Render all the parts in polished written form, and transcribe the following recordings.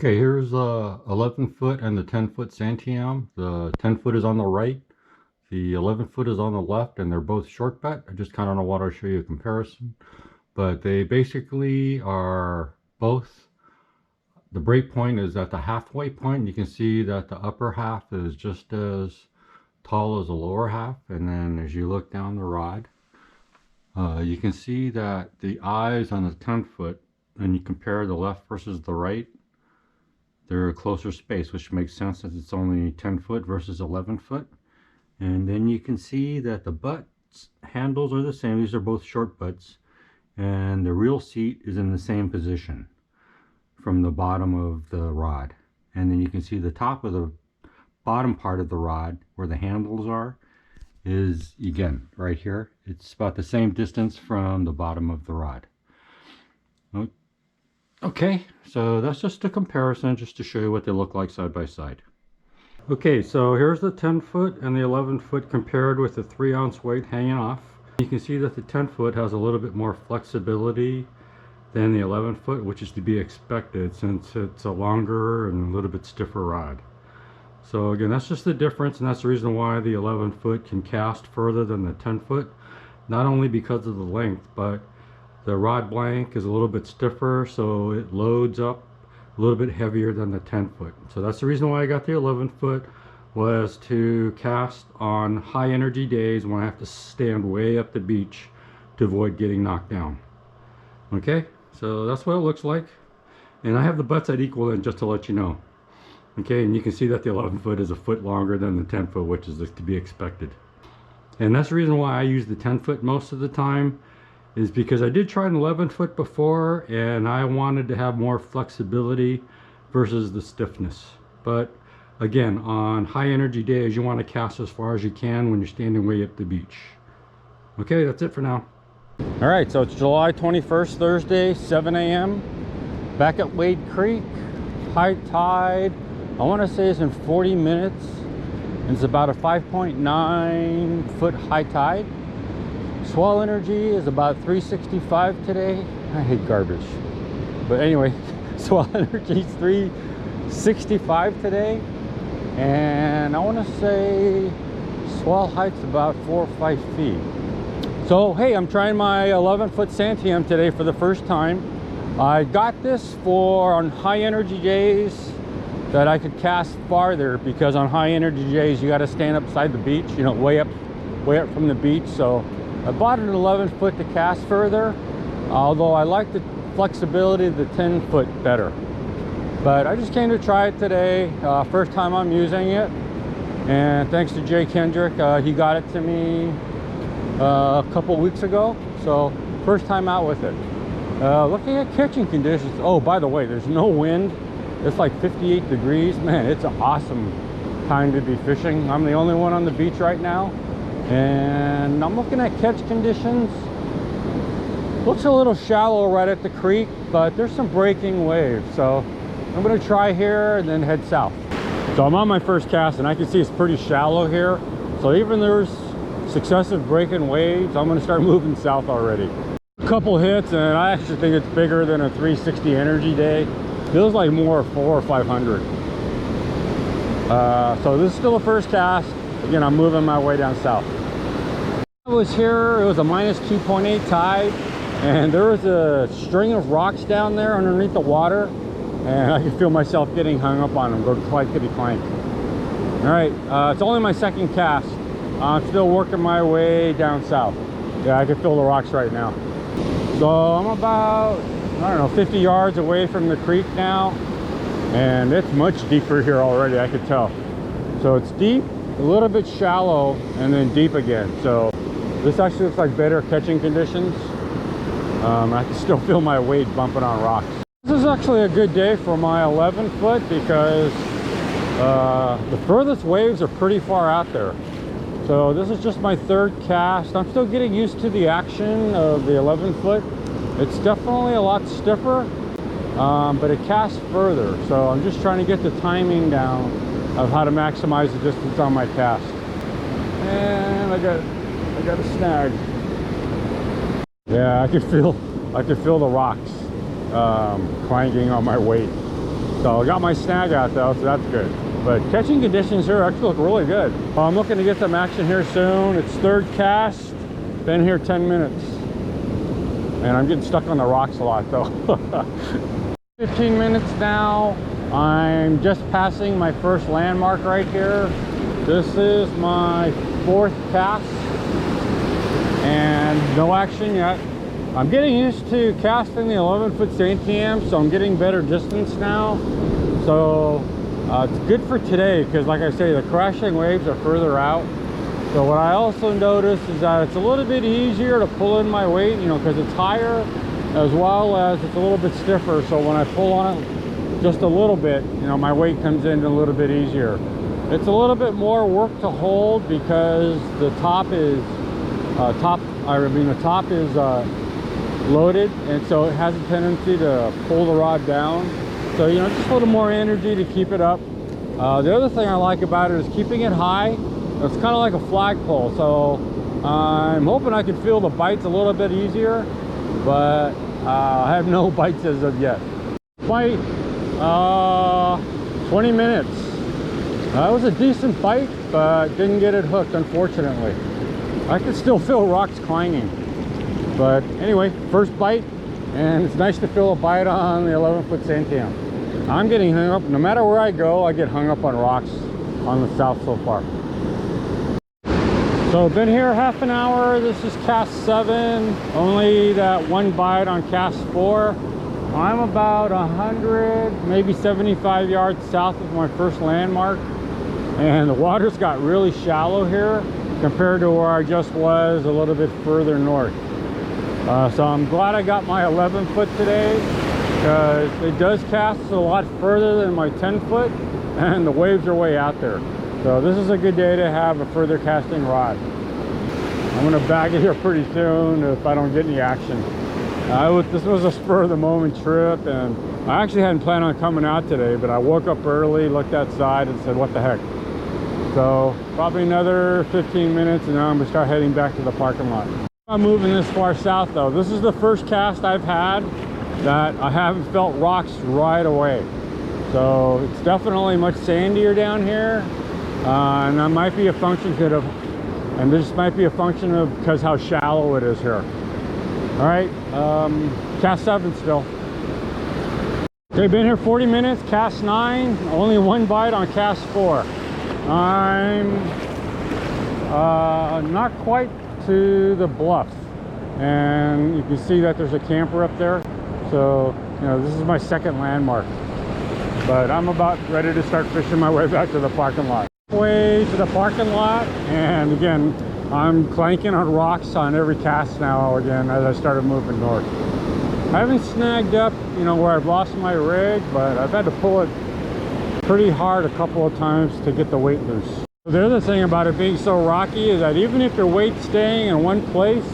Okay, here's the 11 foot and the 10 foot Santiam. The 10 foot is on the right, the 11 foot is on the left, and they're both short bet. I just kind of want to show you a comparison, but they basically are both. The break point is at the halfway point. You can see that the upper half is just as tall as the lower half, and then as you look down the rod, you can see that the eyes on the 10 foot, and you compare the left versus the right, they're a closer space, which makes sense since it's only 10 foot versus 11 foot. And then you can see that the butts handles are the same. These are both short butts, and the reel seat is in the same position from the bottom of the rod. And then you can see the top of the bottom part of the rod where the handles are is, again, right here. It's about the same distance from the bottom of the rod. Okay, so that's just a comparison, just to show you what they look like side by side. Okay, so here's the 10 foot and the 11 foot compared with the 3-ounce weight hanging off. You can see that the 10 foot has a little bit more flexibility than the 11 foot, which is to be expected since it's a longer and a little bit stiffer rod. So again, that's just the difference, and that's the reason why the 11 foot can cast further than the 10 foot, not only because of the length, but the rod blank is a little bit stiffer, so it loads up a little bit heavier than the 10 foot. So that's the reason why I got the 11 foot, was to cast on high energy days when I have to stand way up the beach to avoid getting knocked down. Okay, so that's what it looks like. And I have the butts at equal end, just to let you know. Okay, and you can see that the 11 foot is a foot longer than the 10 foot, which is to be expected. And that's the reason why I use the 10 foot most of the time, is because I did try an 11 foot before and I wanted to have more flexibility versus the stiffness. But again, on high energy days, you want to cast as far as you can when you're standing way up the beach. Okay, that's it for now. All right, so it's July 21st, Thursday, 7 a.m. back at Wade Creek. High tide, I want to say, is in 40 minutes. It's about a 5.9 foot high tide. Swell energy is about 365 today. I hate garbage, but anyway, swell energy is 365 today, and I want to say swell height's about 4 or 5 feet. So hey, I'm trying my 11 foot Santiam today for the first time. I got this for on high energy days that I could cast farther, because on high energy days you got to stand up beside the beach, you know, way up from the beach. So I bought an 11 foot to cast further, although I like the flexibility of the 10 foot better. But I just came to try it today, first time I'm using it, and thanks to Jay Kendrick, he got it to me a couple weeks ago, so first time out with it. Looking at catching conditions, oh, by the way, there's no wind. It's like 58 degrees. Man, it's an awesome time to be fishing. I'm the only one on the beach right now, and I'm looking at catch conditions. Looks a little shallow right at the creek, but there's some breaking waves, so I'm going to try here and then head south. So I'm on my first cast, and I can see it's pretty shallow here, so even there's successive breaking waves, I'm going to start moving south already. A couple hits, and I actually think it's bigger than a 360 energy day. Feels like more 400 or 500. So this is still the first cast. Again, I'm moving my way down south. I was here, it was a minus 2.8 tide, and there was a string of rocks down there underneath the water, and I could feel myself getting hung up on them, go clankety clank. All right, it's only my second cast. I'm still working my way down south. Yeah, I can feel the rocks right now. So I'm about, I don't know, 50 yards away from the creek now, and it's much deeper here already, I could tell. So it's deep, a little bit shallow, and then deep again. So this actually looks like better catching conditions. I can still feel my weight bumping on rocks. This is actually a good day for my 11 foot because the furthest waves are pretty far out there. So this is just my third cast. I'm still getting used to the action of the 11 foot. It's definitely a lot stiffer, but it casts further. So I'm just trying to get the timing down of how to maximize the distance on my cast. And I got a snag. Yeah, I could feel the rocks clanking on my weight. So I got my snag out though, so that's good. But catching conditions here actually look really good. Well, I'm looking to get some action here soon. It's third cast, been here 10 minutes. And I'm getting stuck on the rocks a lot though. 15 minutes now. I'm just passing my first landmark right here. This is my fourth cast and no action yet. I'm getting used to casting the 11-foot Santiam, so I'm getting better distance now. So it's good for today because, like I say, the crashing waves are further out. So what I also noticed is that it's a little bit easier to pull in my weight, you know, because it's higher, as well as it's a little bit stiffer. So when I pull on it just a little bit, you know, my weight comes in a little bit easier. It's a little bit more work to hold because the top is loaded, and so it has a tendency to pull the rod down. So, you know, just a little more energy to keep it up. The other thing I like about it is keeping it high. It's kind of like a flagpole, so I'm hoping I can feel the bites a little bit easier, but I have no bites as of yet. Bite, 20 minutes. That was a decent bite, but didn't get it hooked, unfortunately. I could still feel rocks clanging. But anyway, first bite, and it's nice to feel a bite on the 11-foot Santiam. I'm getting hung up, no matter where I go, I get hung up on rocks on the south so far. So been here half an hour. This is cast 7, only that one bite on cast 4. I'm about 100, maybe 75 yards south of my first landmark, and the water's got really shallow here compared to where I just was a little bit further north. So I'm glad I got my 11-foot today because it does cast a lot further than my 10-foot, and the waves are way out there. So this is a good day to have a further casting rod. I'm going to bag it here pretty soon if I don't get any action. This was a spur of the moment trip, and I actually hadn't planned on coming out today, but I woke up early, looked outside, and said, what the heck. So probably another 15 minutes, and then I'm going to start heading back to the parking lot. I'm moving this far south though. This is the first cast I've had that I haven't felt rocks right away. So it's definitely much sandier down here, and that might be a function and this might be a function of because how shallow it is here. All right, cast 7 still. Okay, been here 40 minutes, cast 9, only one bite on cast 4. I'm not quite to the bluff, and you can see that there's a camper up there. So, you know, this is my second landmark, but I'm about ready to start fishing my way back to the parking lot. Way to the parking lot, and again, I'm clanking on rocks on every cast now again as I started moving north. I haven't snagged up, you know, where I've lost my rig, but I've had to pull it pretty hard a couple of times to get the weight loose. The other thing about it being so rocky is that even if your weight's staying in one place,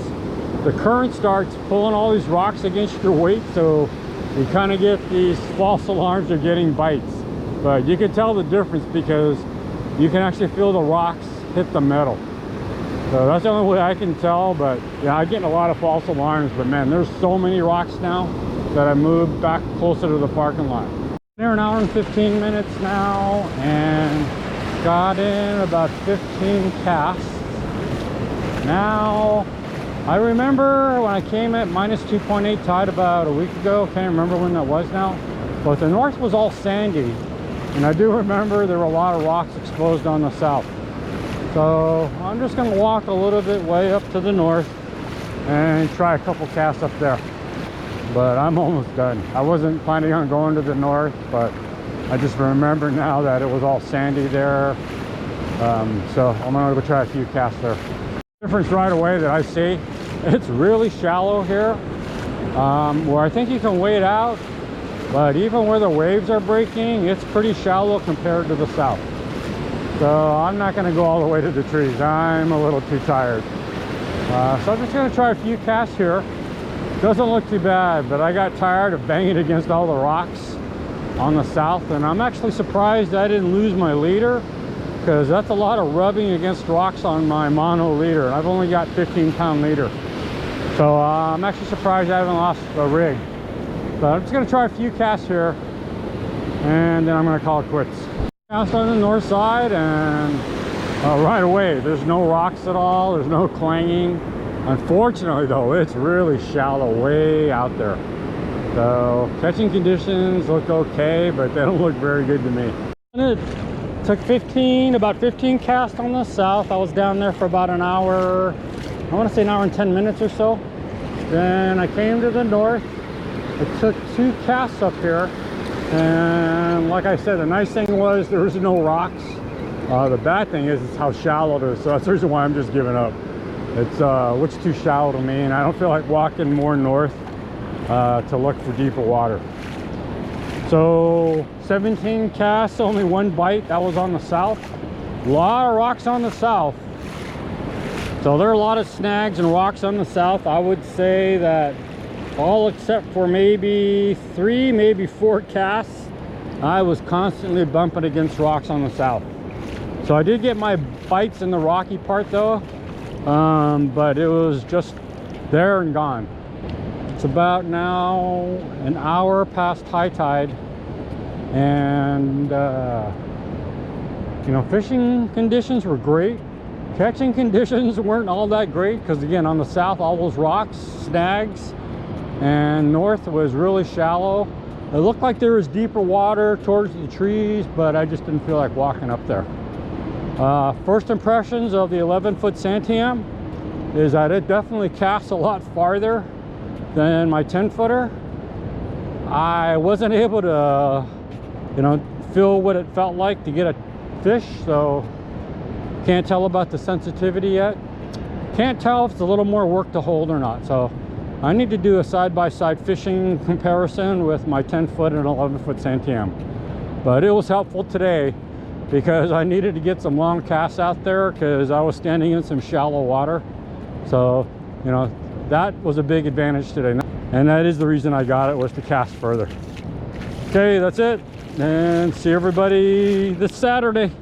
the current starts pulling all these rocks against your weight, so you kind of get these false alarms of getting bites. But you can tell the difference because you can actually feel the rocks hit the metal. So that's the only way I can tell, but yeah, I'm getting a lot of false alarms, but man, there's so many rocks now that I moved back closer to the parking lot. There an hour and 15 minutes now, and got in about 15 casts. Now, I remember when I came at minus 2.8 tide about a week ago. Can't remember when that was now. But the north was all sandy. And I do remember there were a lot of rocks exposed on the south. So I'm just going to walk a little bit way up to the north and try a couple casts up there. But I'm almost done. I wasn't planning on going to the north, but I just remember now that it was all sandy there. So I'm going to go try a few casts there. Difference right away that I see, it's really shallow here, where I think you can wade out, but even where the waves are breaking, it's pretty shallow compared to the south. So I'm not going to go all the way to the trees. I'm a little too tired. So I'm just going to try a few casts here. Doesn't look too bad, but I got tired of banging against all the rocks on the south, and I'm actually surprised I didn't lose my leader, because that's a lot of rubbing against rocks on my mono leader. I've only got 15-pound leader, so I'm actually surprised I haven't lost a rig. But I'm just going to try a few casts here and then I'm gonna call it quits. Cast on the north side, and right away there's no rocks at all, there's no clanging. Unfortunately though, it's really shallow way out there. So catching conditions look okay, but they don't look very good to me. It took about 15 casts on the south. I was down there for about an hour, I want to say an hour and 10 minutes or so. Then I came to the north. I took 2 casts up here, and like I said, the nice thing was there was no rocks. The bad thing is how shallow it is, so that's the reason why I'm just giving up. It's looks too shallow to me, and I don't feel like walking more north to look for deeper water. So 17 casts, only 1 bite. That was on the south. A lot of rocks on the south. So there are a lot of snags and rocks on the south. I would say that all except for maybe 3, maybe 4 casts, I was constantly bumping against rocks on the south. So I did get my bites in the rocky part though, but it was just there and gone. It's about now an hour past high tide, and you know, fishing conditions were great. Catching conditions weren't all that great because again, on the south all those rocks, snags, and north was really shallow. It looked like there was deeper water towards the trees, but I just didn't feel like walking up there. First impressions of the 11-foot Santiam is that it definitely casts a lot farther than my 10-footer. I wasn't able to, you know, feel what it felt like to get a fish, so can't tell about the sensitivity yet. Can't tell if it's a little more work to hold or not. So I need to do a side-by-side fishing comparison with my 10-foot and 11-foot Santiam. But it was helpful today because I needed to get some long casts out there because I was standing in some shallow water. So, you know, that was a big advantage today. And that is the reason I got it, was to cast further. Okay, that's it. And see everybody this Saturday.